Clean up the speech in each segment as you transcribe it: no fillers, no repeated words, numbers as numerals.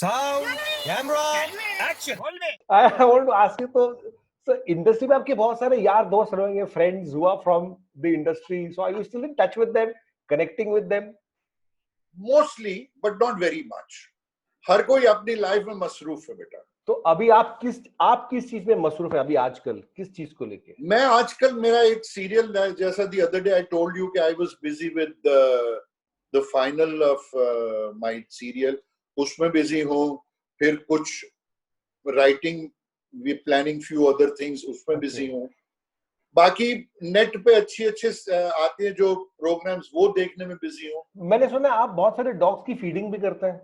Sound, camera, action. I want to ask you, so industry में आपके बहुत सारे यार दोस्त रहेंगे, friends who are from the industry. So are you still in touch with them, connecting with them? Mostly, but not very much. हर कोई अपनी life में मसरूफ है बेटा. तो अभी आप किस चीज में मसरूफ है अभी आजकल, किस चीज को लेके? मैं आजकल मेरा एक सीरियल है, जैसा the other day I told you कि I was busy with the final of my serial, उसमें बिजी हूँ. फिर कुछ writing, we planning few other things, उसमें बिजी हूँ. बाकी नेट पे अच्छे आते हैं जो प्रोग्राम्स, वो देखने में बिजी हूँ. मैंने सुना आप बहुत सारे डॉग्स की फीडिंग भी करते हैं.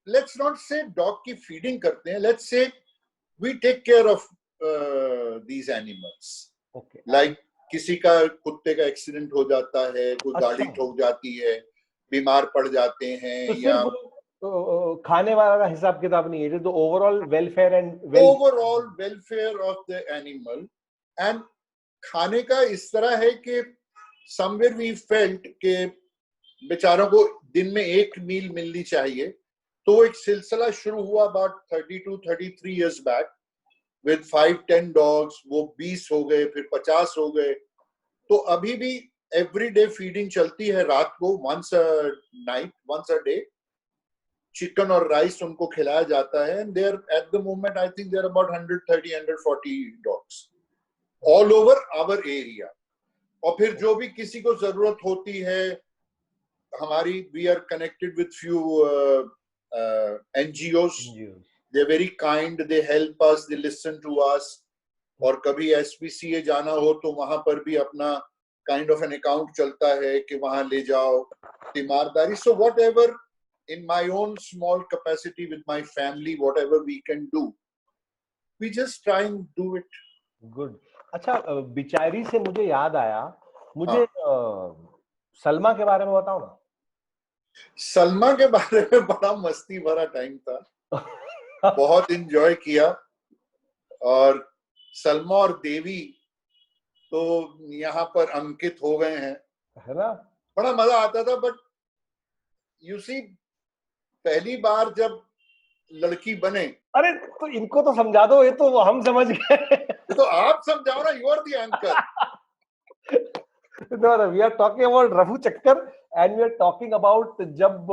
Let's not say डॉग की फीडिंग करते हैं, let's say we take care of these animals. Okay. Like किसी का कुत्ते का एक्सीडेंट हो जाता है, कोई गाड़ी ठोक जाती है, बीमार पड़ जाते हैं, तो या खाने वाला का हिसाब किताब नहीं है, जो overall welfare of the animal. And खाने का इस तरह है कि समवेयर वी फेल्ट के बेचारों को दिन में एक मील मिलनी चाहिए. तो एक सिलसिला शुरू हुआ about 32-33 years back with 5-10 dogs. वो 20 हो गए, फिर 50 हो गए. तो अभी भी एवरीडे फीडिंग चलती है रात को, once a day. चिकन और राइस उनको खिलाया जाता है. And there at the moment I think there are about 130-140 dogs all over our area. और फिर जो भी किसी को जरूरत होती है, हमारी we are connected with few NGOs. They're very kind, they help us, they listen to us. और कभी SPCA जाना हो तो वहां पर भी अपना kind of an account चलता है कि वहां ले जाओ तीमारदारी. So whatever in my own small capacity with my family, whatever we can do, we just try and do it. Good. अच्छा, बिचारी से मुझे याद आया, मुझे सलमा के बारे में बताओ ना. सलमा के बारे में बड़ा मस्ती भरा टाइम था. बहुत एंजॉय किया. और सलमा और देवी तो यहाँ पर अंकित हो गए हैं, है ना. बड़ा मजा आता था. बट यू सी, पहली बार जब लड़की बने, अरे तो इनको तो समझा दो, ये तो हम समझ गए. तो आप समझाओ ना, you are the anchor. No, we are talking about रफू चक्कर and we are talking about जब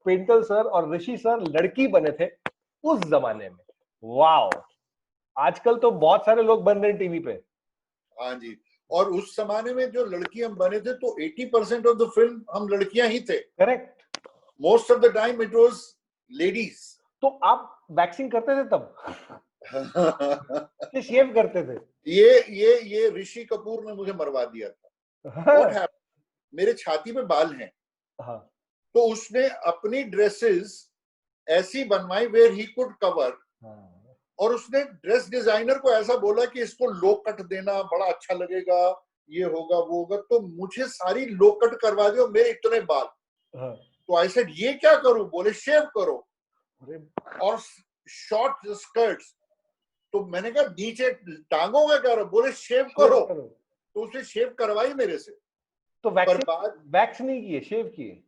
पेंटल सर और ऋषि सर लड़की बने थे उस जमाने में. वाओ, आजकल तो बहुत सारे लोग बन रहे हैं टीवी पे. हाँ जी. और उस जमाने में जो लड़की हम बने थे तो 80% ऑफ द फिल्म हम लड़कियां ही थे. Correct. Most of the time it was ladies. तो आप वैक्सिंग करते थे तब? कि शेव करते थे? ये ऋषि कपूर ने मुझे मरवा दिया था. What happened? मेरे छाती में बाल हैं. हाँ. तो उसने अपनी ड्रेसेस ऐसी बनवाई वेयर ही कुड कवर. और उसने ड्रेस डिजाइनर को ऐसा बोला कि इसको लो कट देना, बड़ा अच्छा लगेगा, ये होगा वो होगा. तो मुझे सारी लो कट करवा दी और मेरे इतने बाल. तो आई सेड ये क्या करूं? बोले शेव करो. और शॉर्ट स्कर्ट्स. तो मैंने कहा नीचे टांगों का क्या? बोले शेव करो. तो उसने शेव करवाई मेरे से. तो वैक्स नहीं किए, शेव किए.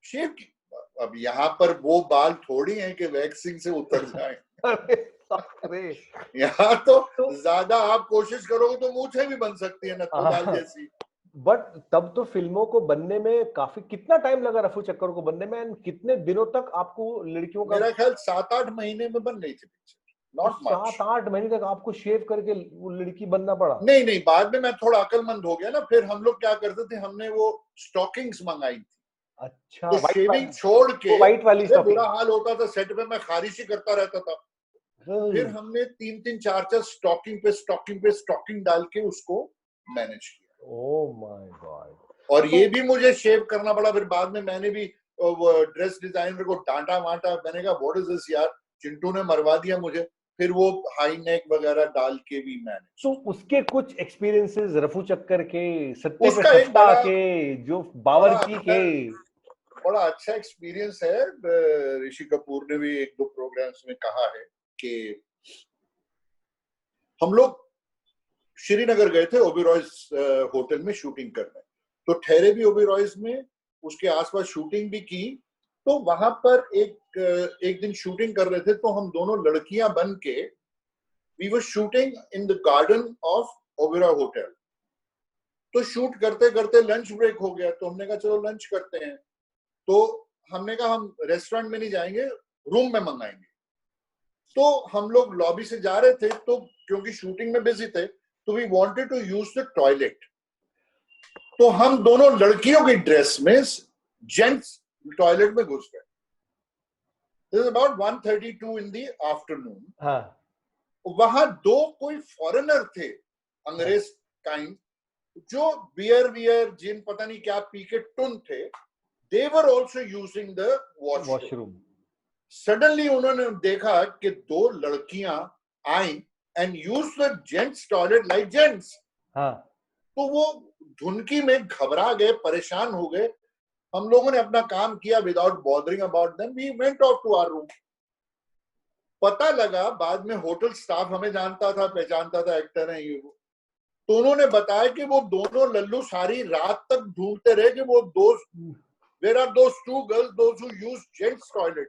शेव की. अब यहाँ पर वो बाल थोड़ी हैं कि वैक्सिंग से उतर जाए. यहाँ तो ज्यादा आप कोशिश करोगे तो मूछें भी बन सकती है नथुलाल जैसी. बट तब तो फिल्मों को बनने में काफी, कितना टाइम लगा रफू चक्कर को बनने में? कितने दिनों तक आपको लड़कियों का? मेरा ख्याल 7-8 महीने में बन गई थी पिक्चर. Not much. 7-8 महीने तक आपको शेव करके वो लड़की बनना पड़ा? नहीं, बाद में मैं थोड़ा अकलमंद हो गया ना. फिर हम लोग क्या करते थे, हमने वो स्टॉकिंग्स मंगाई थी. अच्छा. तो शेविंग छोड़ के व्हाइट वाली बुरा हाल होता था सेट पे, मैं खारिश ही करता रहता था. फिर हमने 3-3, 4-4 स्टॉकिंग डाल के उसको मैनेज किया. Oh my God. और ये भी मुझे शेव करना पड़ा. फिर बाद में मैंने भी ड्रेस डिजाइनर को डांटा वांटा. मैंने कहा व्हाट इज दिस यार, चिंटू ने मरवा दिया मुझे. फिर वो हाई नेक वगैरह डाल के भी मैंने. तो उसके कुछ एक्सपीरियंसेस रफू चक्कर के, सत्ते पे सत्ता के, जो बावर्ची के, बड़ा अच्छा एक्सपीरियंस है. ऋषि कपूर ने भी 1-2 प्रोग्राम्स में कहा है कि हम लोग श्रीनगर गए थे ओबेरॉयज होटल में शूटिंग करने. तो ठहरे भी ओबेरॉयज में, उसके आसपास शूटिंग भी की. तो वहां पर एक दिन शूटिंग कर रहे थे, तो हम दोनों लड़कियां बन के we were shooting in the garden of Oberoi hotel. तो शूट करते करते लंच ब्रेक हो गया, तो हमने कहा चलो लंच करते हैं। तो हमने कहा हम रेस्टोरेंट में नहीं जाएंगे, रूम में मंगाएंगे। तो हम लोग लॉबी से जा रहे थे, तो क्योंकि शूटिंग में बिजी थे, तो we wanted to use the toilet. तो हम दोनों लड़कियों की ड्रेस में जेंट्स टॉयलेट में घुस गए। This is about 1:32 in the afternoon. हाँ, वहां दो कोई फॉरेनर थे, अंग्रेज काइंड, जो बियर जिन पता नहीं क्या पी के टुन थे। They were also using the washroom. Suddenly उन्होंने देखा कि दो लड़कियां आई and used the gents toilet like gents. हाँ, तो वो धुनकी में घबरा गए, परेशान हो गए। हम लोगों ने अपना काम किया without bothering about them. We went off to our room. पता लगा बाद में होटल स्टाफ हमें जानता था, पहचानता था, एक्टर है ये वो। तो उन्होंने बताया कि वो दोनों लल्लू सारी रात तक ढूंढते रहे कि वो दोस्त, where are those two girls, those who use gents toilet.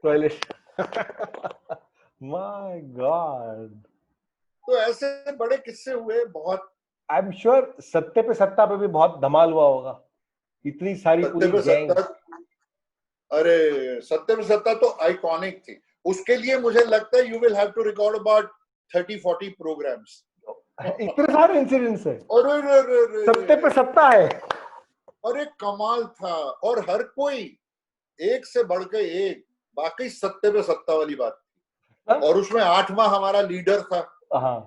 My God. तो ऐसे बड़े किस्से हुए बहुत। आई एम श्योर सत्ते पे सत्ता पे भी बहुत धमाल हुआ होगा, इतनी सारी पूरी गैंग। अरे सत्ते पे सत्ता तो आइकॉनिक थी। उसके लिए मुझे लगता है you will have to record about 30-40 programmes. इतने सारे इंसिडेंट्स है, अरे सत्ते पे सत्ता है। अरे कमाल था, और हर कोई एक से बढ़ के एक, बाकी सत्ते पे सत्ता वाली बात थी। और उसमें 8वां हमारा लीडर था, हाँ,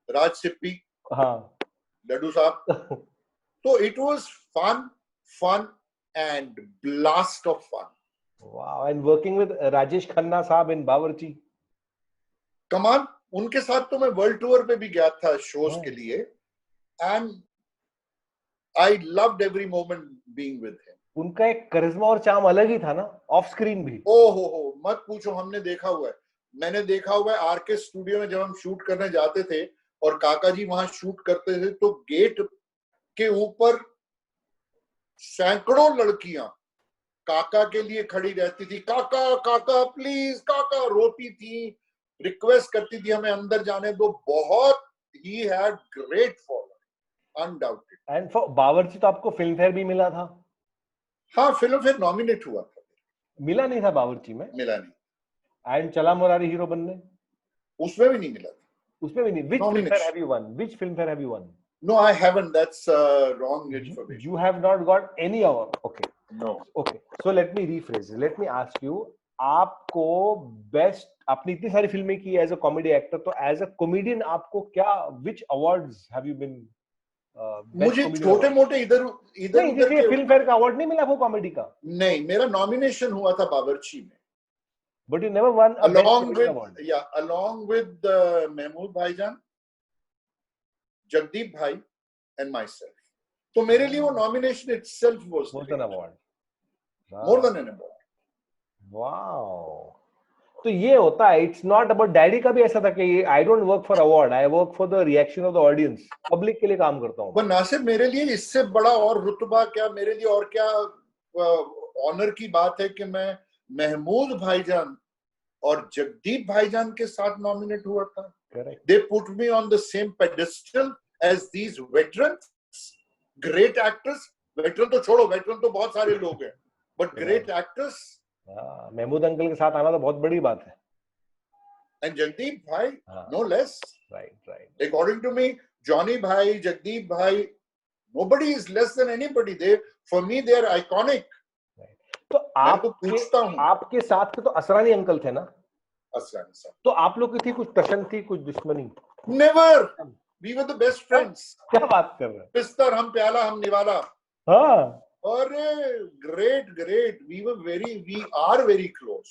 राज सिप्पी, हाँ, लड्डू साहब। तो it was fun and blast of fun. Wow, and working with Rajesh Khanna sahab in बावर्ची, कमाल। उनके साथ तो मैं वर्ल्ड टूर पे भी गया था शोज के लिए, and I loved every moment being with him. उनका एक करिश्मा और चार्म अलग ही था ना, ऑफ स्क्रीन भी। ओ हो, मत पूछो, हमने देखा हुआ है। मैंने देखा हुआ है आरके स्टूडियो में, जब हम शूट करने जाते थे और काका जी वहां शूट करते थे, तो गेट के ऊपर सैकड़ों लड़कियां काका के लिए खड़ी रहती थी। काका काका प्लीज, काका रोती थी, रिक्वेस्ट करती थी हमें अंदर जाने दो। बहुत ही had great following, undoubted. And for Bawarchi तो आपको फिल्म फेयर भी मिला था। हाँ, फिल्म फेयर नॉमिनेट हुआ था। मिला नहीं था बावर्ची में? मिला नहीं। एंड चला मुरारी हीरो बनने, उसमें भी नहीं मिला था। उसमें भी नहीं। Which film fair have you won? Which film fair have you won? No, I haven't. That's wrong information. You have not got any award. Okay. No. Okay. So let me rephrase. Let me ask you. आपको best, आपने इतनी सारी फिल्में की as a comedy actor, तो as a comedian आपको क्या, which awards have you been? मुझे छोटे मोटे इधर के फिल्म फेयर का अवार्ड नहीं मिला वो कॉमेडी का? नहीं, मेरा नॉमिनेशन हुआ था बावर्ची में। But you never won a along best with award. along with Mahmood भाईजान, जगदीप भाई and myself. तो मेरे लिए वो nomination itself was more than an award. More than an award. Wow. तो ये होता है, इट्स नॉट अबाउट। डैडी का भी ऐसा था कि I don't work for award, I work for the reaction of the audience, public के लिए काम करता हूँ। पर नासिर, मेरे लिए इससे बड़ा और रुतबा क्या, मेरे लिए और क्या ऑनर की बात है कि मैं महमूद भाईजान और जगदीप भाईजान के साथ नॉमिनेट हुआ था। Correct. They put me on the same pedestal as these veterans, great actors. Veteran तो छोड़ो, वेटरन तो बहुत सारे लोग हैं, but great actors. Mehmood uncle के साथ आना तो बहुत बड़ी बात है। एंड जगदीप भाई, no less. Right. According to me, Johnny भाई, जगदीप भाई, nobody is less than anybody. They, for me, they are iconic. तो आपके साथ के तो असरानी अंकल थे ना? असरानी साहब। तो आप लोग की थी कुछ टशन, थी कुछ दुश्मनी? Never. We were the best friends. क्या बात कर रहे हैं? बिस्तर हम प्याला हम निवाला। हाँ। अरे great. We are very close.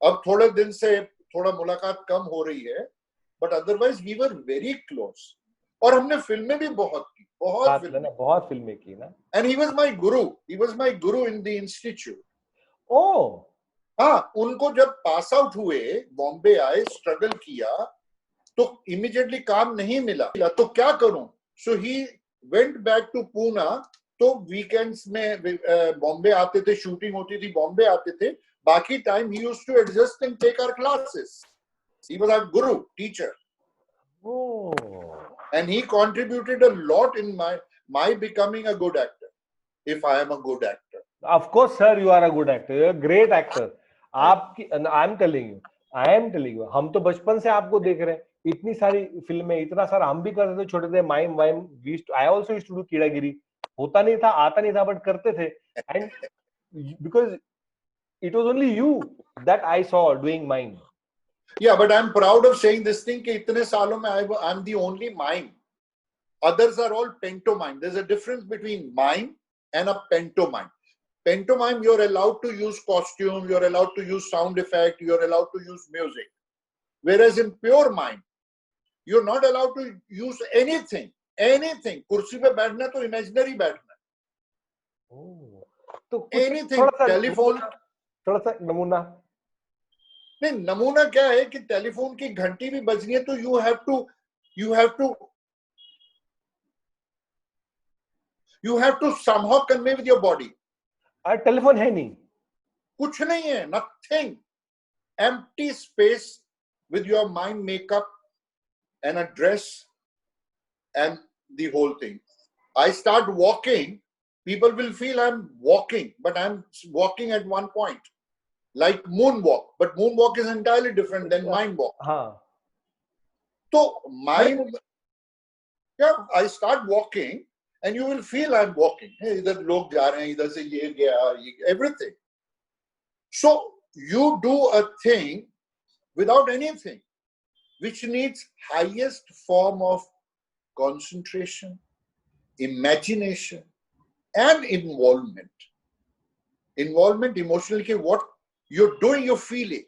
अब थोड़े दिन से थोड़ा मुलाकात कम हो रही है, but otherwise we were very close. और हमने फिल्में भी बहुत की, बहुत फिल्में की ना। And he was my guru in the institute. ओह। हाँ, उनको जब पास आउट हुए, बॉम्बे आए, स्ट्रगल किया, तो इमीडिएटली काम नहीं मिला, तो क्या करूं? So he went back to Poona. तो वीकेंड्स में बॉम्बे आते थे, शूटिंग होती थी, बॉम्बे आते थे, Baki time he used to adjust and take our classes. He was our guru, teacher. Oh. And he contributed a lot in my becoming a good actor, if I am a good actor. Of course, sir, you are a good actor. You're a great actor. आपकी, I am telling you, हम तो बचपन से आपको देख रहे हैं. इतनी सारी फिल्में, इतना सारा हम भी करते थे, छोटे थे. माइम वाइम, I also used to do कीड़ागिरी. होता नहीं था, आता नहीं था, बट करते थे. And because it was only you that I saw doing mime. Yeah, but I'm proud of saying this thing कि इतने सालों में I'm the only mime. Others are all pantomime. There's a difference between mime and a pantomime. Pantomime, you're allowed to use costume, you're allowed to use sound effect, you're allowed to use music. Whereas in pure mime, you're not allowed to use anything. Anything. कुर्सी पे बैठना तो imaginary बैठना. तो anything. Telephone. थोड़ा सा नमूना. नहीं, नमूना क्या है कि टेलीफोन की घंटी भी बजनी है तो you have to somehow convey with your body. Telephone है नहीं. कुछ नहीं है. Nothing. Empty space with your mind makeup and a dress and the whole thing. I start walking, people will feel I'm walking, but I'm walking at one point. Like moonwalk, but moonwalk is entirely different than mime walk. So mime, yeah, I start walking and you will feel I'm walking. Hey, idhar log ja rahe hain, idhar se ye gaya, everything. So you do a thing without anything, which needs highest form of concentration, imagination, and involvement. Involvement emotionally, what you're doing, you're feeling.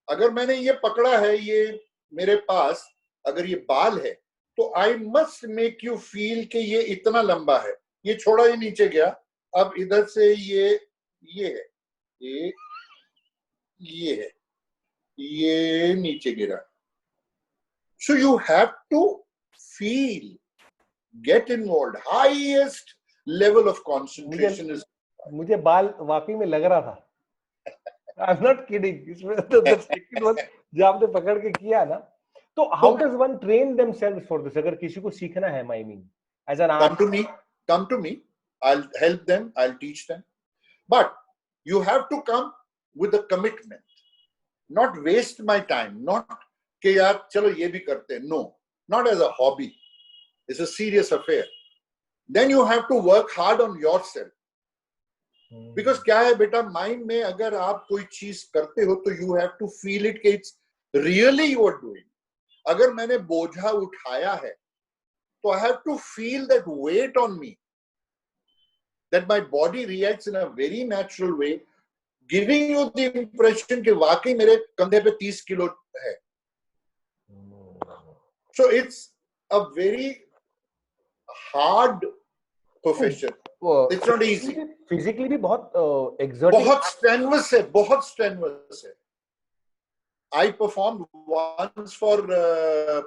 अगर मैंने ये पकड़ा है, ये मेरे पास अगर ये बाल है, तो I must make you feel कि ये इतना लंबा है. ये छोड़ा, ये नीचे गया, अब इधर से ये है, ये है, ये नीचे गिरा. So you have to feel, get involved. Highest level of concentration is. मुझे बाल वाकई में लग रहा था. I'm not kidding. इसमें तो the second one जब आपने पकड़ के किया ना, तो how does one train themselves for this? अगर किसी को सीखना है miming as an art, come to me. I'll help them. I'll teach them. But you have to come with a commitment. Not waste my time. Not कि यार चलो ये भी करते हैं. No, not as a hobby. It's a serious affair. Then you have to work hard on yourself. Because क्या है बेटा, माइंड में अगर आप कोई चीज करते हो तो you have to feel it कि it's really you are doing. अगर मैंने बोझा उठाया है तो I have to feel that weight on me, that my body reacts in a very natural way, giving you the impression कि वाकई मेरे कंधे पे 30 किलो है. So it's a very hard profession. It's not easy. Physically भी बहुत exerting. बहुत strenuous है. I performed once for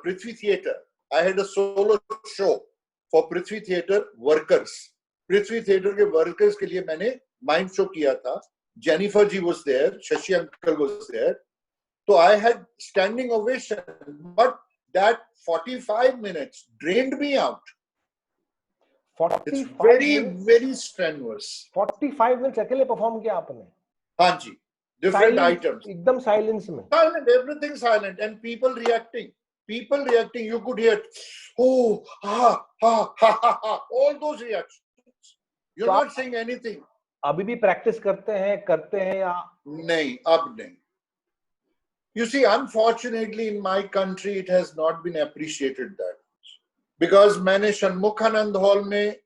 Prithvi Theatre. I had a solo show for Prithvi Theatre workers. Prithvi Theatre के workers के लिए मैंने mime show किया था. Jennifer ji was there, Shashi uncle was there. So I had standing ovation, but that 45 minutes drained me out. It's very strenuous. 45 minutes अकेले perform किया आपने? हाँ जी, different items. एकदम silence में. Silent, everything silent, and people reacting. You could hear, oh, ha, ha, ha, ha, ha, all those reactions. You're not saying anything. अभी भी practice करते हैं या? नहीं, अब नहीं. You see, unfortunately, in my country, it has not been appreciated that much. Because मैंने Shanmukhananda hall में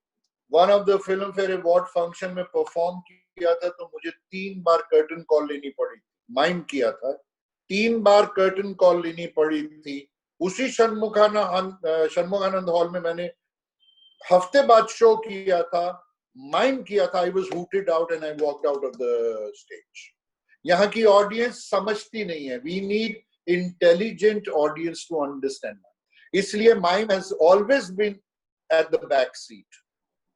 one of the Filmfare Award function में perform किया था, तो मुझे 3 बार curtain call लेनी पड़ी. Mime किया था, 3 बार curtain call लेनी पड़ी थी. उसी षणमुखानंद हॉल में मैंने हफ्ते बाद शो किया था, mime किया था. I was hooted out and I walked out of the stage. यहाँ की ऑडियंस समझती नहीं है. We need intelligent audience to understand. इसलिए mime has always been at the back seat.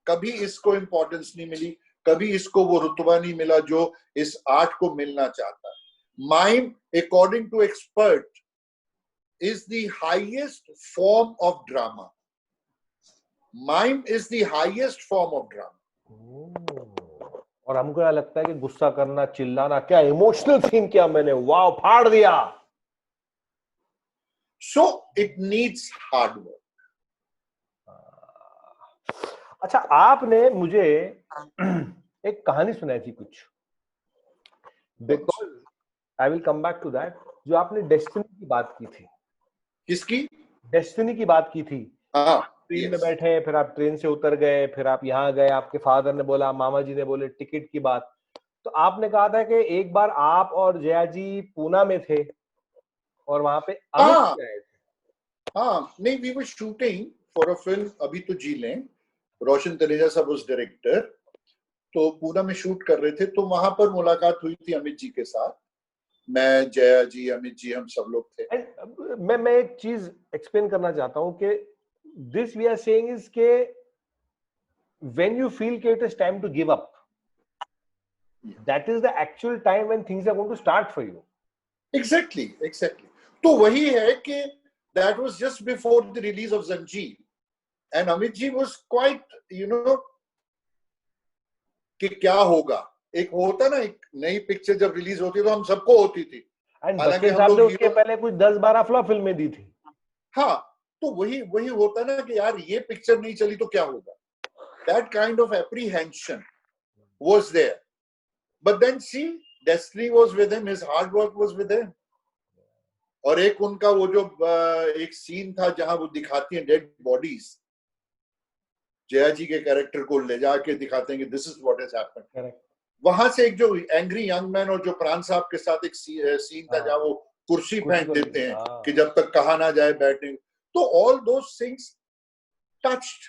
कभी इसको importance नहीं मिली. कभी इसको वो रुतबा नहीं मिला जो इस आर्ट को मिलना चाहता है। Mime, according to expert, is the highest form of drama. Mime is the highest form of drama. और हमको यह लगता है कि गुस्सा करना, चिल्लाना, क्या इमोशनल सीन किया मैंने, वाव, फाड़ दिया। So it needs hard work. अच्छा, आपने मुझे एक कहानी सुनाई थी कुछ, because I will come back to that, जो आपने डेस्टिनी की बात की थी। किसकी? डेस्टिनी की बात की थी। ट्रेन में बैठे, फिर आप ट्रेन से उतर गए, फिर आप यहाँ गए, आपके फादर ने बोला, मामा जी ने बोले टिकट की बात, तो आपने कहा था कि एक बार आप और जया जी पूना में थे और वहां पे अमित जी आए थे। नहीं, we were shooting for a film अभी तो जी लें, रोशन तनेजा साहब उस डायरेक्टर, तो पूना में शूट कर रहे थे, तो वहां पर मुलाकात हुई थी अमित जी के साथ। मैं, जया जी, अमित जी, हम सब लोग थे। मैं एक चीज एक्सप्लेन करना चाहता हूं कि this we are saying is के व्हेन यू फील कि it is time to give up, that is the actual time when things are going to start for you. Exactly. तो वही है कि that was just before the release of Zanjeer and Amit ji was quite, you know, कि क्या होगा। एक होता ना, एक नई पिक्चर जब रिलीज होती है तो हम सबको होती थी, हालांकि हम लोग उसके पहले कुछ 10-12 फ्लॉप फिल्में दी थी। हाँ, तो वही होता ना कि यार ये पिक्चर नहीं चली तो क्या होगा। That kind of apprehension was there, but then see, destiny was with him, his hard work was with him. और एक उनका वो जो एक सीन था जहां वो दिखाती है डेड बॉडीज, जया जी के कैरेक्टर को ले जाके दिखाते हैं कि this is what has happened. वहां से एक जो एंग्री यंग मैन और जो प्राण साहब के साथ एक सीन था जहां वो कुर्सी फेंक देते हैं कि जब तक कहा ना जाए बैठे, तो all those things touched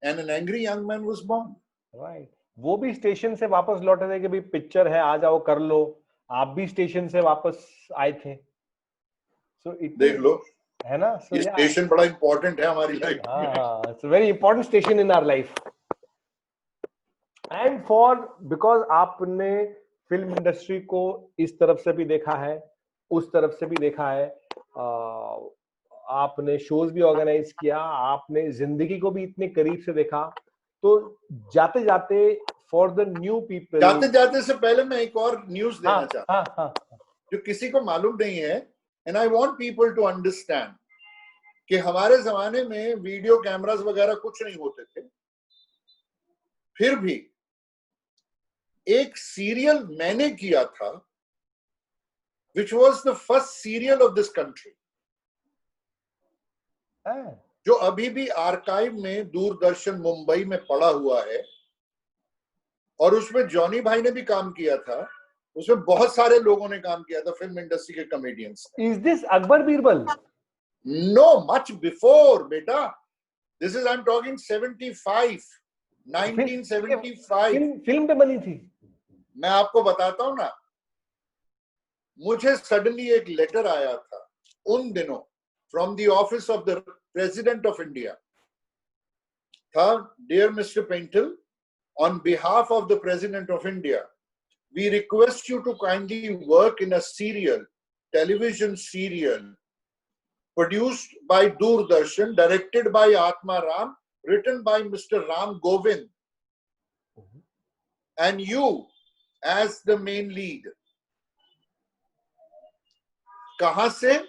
and an angry young man was born. Right, वो भी स्टेशन से वापस लौटे थे कि भाई पिक्चर है, आ जाओ कर लो। आप भी स्टेशन से वापस आए थे, सो देख लो, है ना। ये स्टेशन बड़ा इंपॉर्टेंट है हमारी लाइफ में। हाँ, it's a very important station in our life. And for, because आपने फिल्म इंडस्ट्री को इस तरफ से भी देखा है, उस तरफ से भी देखा है, आपने शोज भी ऑर्गेनाइज किया, आपने जिंदगी को भी इतने करीब से देखा, तो जाते जाते फॉर द न्यू पीपल, जाते जाते से पहले मैं एक और न्यूज देना चाहता हूँ हाँ, जो किसी को मालूम नहीं है, and I want people to understand कि हमारे जमाने में वीडियो कैमरास वगैरह कुछ नहीं होते थे, फिर भी एक सीरियल मैंने किया था which was the first serial of this country, जो अभी भी आर्काइव में दूरदर्शन मुंबई में पड़ा हुआ है, और उसमें जॉनी भाई ने भी काम किया था, उसमें बहुत सारे लोगों ने काम किया था, फिल्म इंडस्ट्री के comedians. Is this Akbar Birbal? No, much before बेटा, this is, I am talking 75, 1975। Film पे बनी थी। मैं आपको बताता हूं ना, मुझे सडनली एक लेटर आया था उन दिनों from the office of the president of India, था, dear mister Paintal, on behalf of the President of India, we request you to kindly work in a serial, television serial, produced by Doordarshan, directed by Atma Ram, written by Mr. Ram Govind, and you as the main lead. कहां से?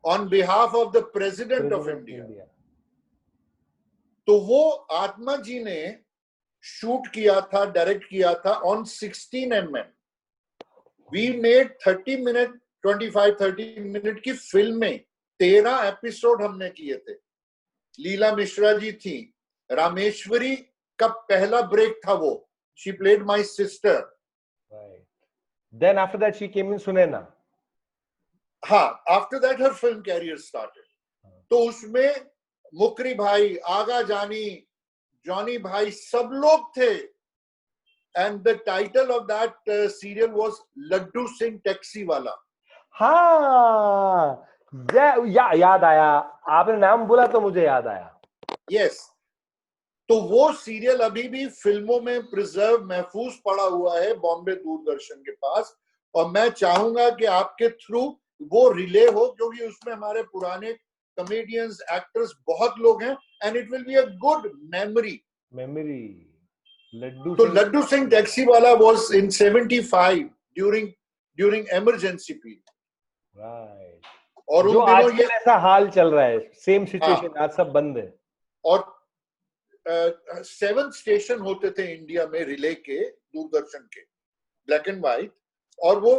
On behalf of the President of India. तो वो आत्मा जी ने shoot किया था, direct किया था on 16 mm। We made 30 minute, 25-30 minute की फिल्म में 13 एपिसोड हमने किए थे। लीला मिश्रा जी थी, रामेश्वरी का पहला ब्रेक था वो, she played my sister. Then after that she came in Sunaina. हाँ, after that her film career started. तो उसमें मुकरी भाई, आगा जानी, जॉनी भाई, सब लोग थे, and the title of that serial was Laddu Singh taxi वाला। हाँ, याद आया, आपने नाम बोला तो मुझे याद आया। यस, तो वो सीरियल अभी भी फिल्मों में प्रिजर्व महफूज पड़ा हुआ है बॉम्बे दूरदर्शन के पास, और मैं चाहूंगा कि आपके थ्रू वो रिले हो, क्योंकि उसमें हमारे पुराने कॉमेडियंस, एक्टर्स बहुत लोग हैं, and it will be a good memory. Laddu तो सिंह लड्डू सिंह टैक्सी वाला was in 75 during emergency period, right, और जो उन दिनों आजकल ये ऐसा हाल चल रहा है, सेम सिचुएशन, हाँ, आज सब बंद है। और 7 स्टेशन होते थे इंडिया में रिले के, दूरदर्शन के, ब्लैक एंड व्हाइट, और वो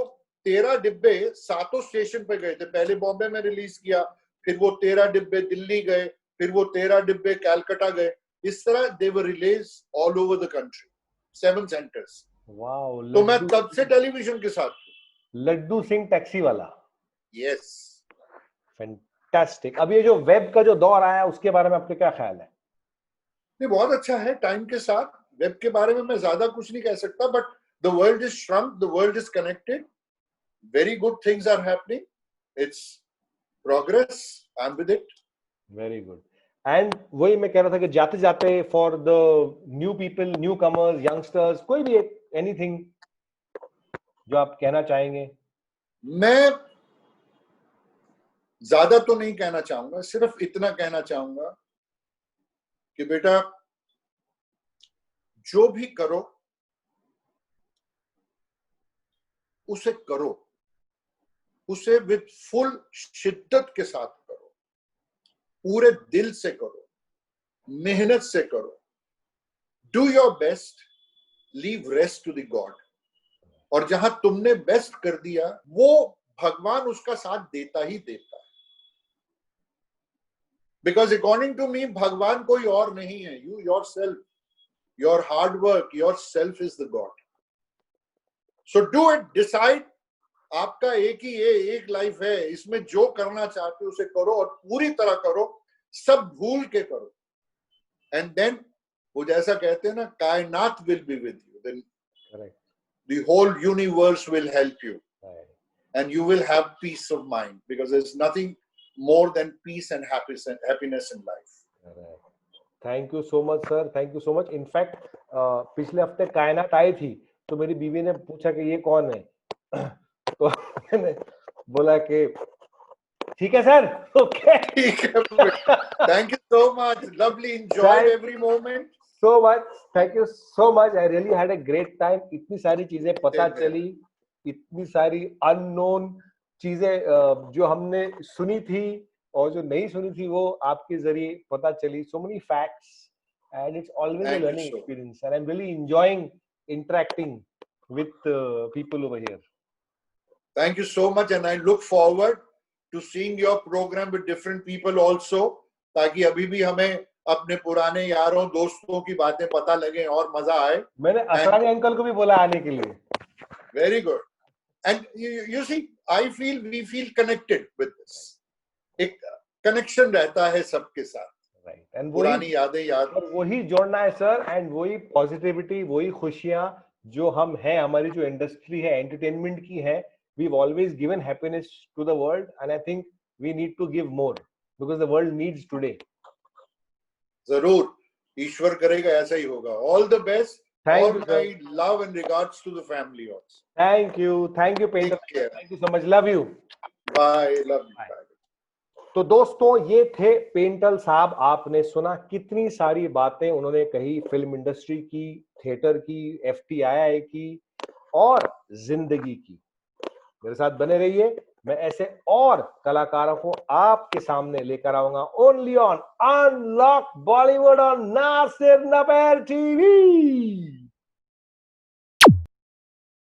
13 डिब्बे 7 स्टेशन पे गए थे। पहले बॉम्बे में रिलीज किया, फिर वो 13 डिब्बे दिल्ली गए, फिर वो 13 डिब्बे कैलकाटा गए। इस तरह they were release all over the country, 7 centres. Wow, तो मैं तब से टेलीविजन के साथ हूं। लड्डू सिंह टैक्सी वाला, यस, फैंटास्टिक। अब ये जो वेब का जो दौर आया, उसके बारे में आपके क्या ख्याल है? ये बहुत अच्छा है। टाइम के साथ वेब के बारे में मैं ज्यादा कुछ नहीं कह सकता, but the world is shrunk, the world is connected, very good things are happening, it's progress, I am with it. Very good. And वही मैं कह रहा था कि जाते जाते for the new people, newcomers, youngsters, कोई भी एनीथिंग जो आप कहना चाहेंगे? मैं ज्यादा तो नहीं कहना चाहूंगा, सिर्फ इतना कहना चाहूंगा कि बेटा जो भी करो उसे करो, उसे विद फुल शिद्दत के साथ करो, पूरे दिल से करो, मेहनत से करो, do your best, leave rest to the God. और जहां तुमने बेस्ट कर दिया, वो भगवान उसका साथ देता ही देता है। बिकॉज अकॉर्डिंग टू मी भगवान कोई और नहीं है, you your self, your hard work, your self is the God. So do it, decide. आपका एक लाइफ है, इसमें जो करना चाहते हो उसे करो, और पूरी तरह करो, सब भूल के करो, एंड देन वो जैसा कहते हैं ना, कायनात will be with you, then the whole universe will help you, and you will have peace of mind, because there's nothing more than peace and happiness in life. Thank you so much sir, thank you so much. In fact पिछले हफ्ते कायनात आई थी, तो मेरी बीवी ने पूछा कि ये कौन है तो मैंने बोला कि ठीक है सर, ओके। ठीक है, thank you so much, lovely, enjoyed every moment, so much, thank you so much, I really had a great time। इतनी सारी चीजें पता चली, इतनी सारी अननोन चीजें जो हमने सुनी थी और जो नहीं सुनी थी वो आपके जरिए पता चली। so many facts and it's always a learning experience, and I'm really enjoying interacting with people over here. Thank you so much, and I look forward to seeing your program with different people also, ताकि अभी भी हमें अपने पुराने यारों दोस्तों की बातें पता लगे और मजा आए। मैंने असरानी अंकल को भी बोला आने के लिए। Very good, and you see, I feel, we feel connected with this, एक कनेक्शन रहता है सबके साथ, राइट, एंड पुरानी यादें याद, और वही जोड़ना है सर, एंड वही पॉजिटिविटी, वही खुशियां जो हम हैं, हमारी जो इंडस्ट्री है एंटरटेनमेंट की है, we've always given happiness to the world, and I think we need to give more because the world needs today. जरूर, ईश्वर करेगा ऐसा ही होगा। All the best, Thank all you, my love and regards to the family also. Thank you Painter, thank you so much, love you, bye, love you, bye. तो दोस्तों ये थे पेंटल साहब। आपने सुना कितनी सारी बातें उन्होंने कही फिल्म इंडस्ट्री की, थिएटर की, FTII की और जिंदगी की। मेरे साथ बने रहिए, मैं ऐसे और कलाकारों को आपके सामने लेकर आऊंगा only on unlock Bollywood on Nasir Naber TV।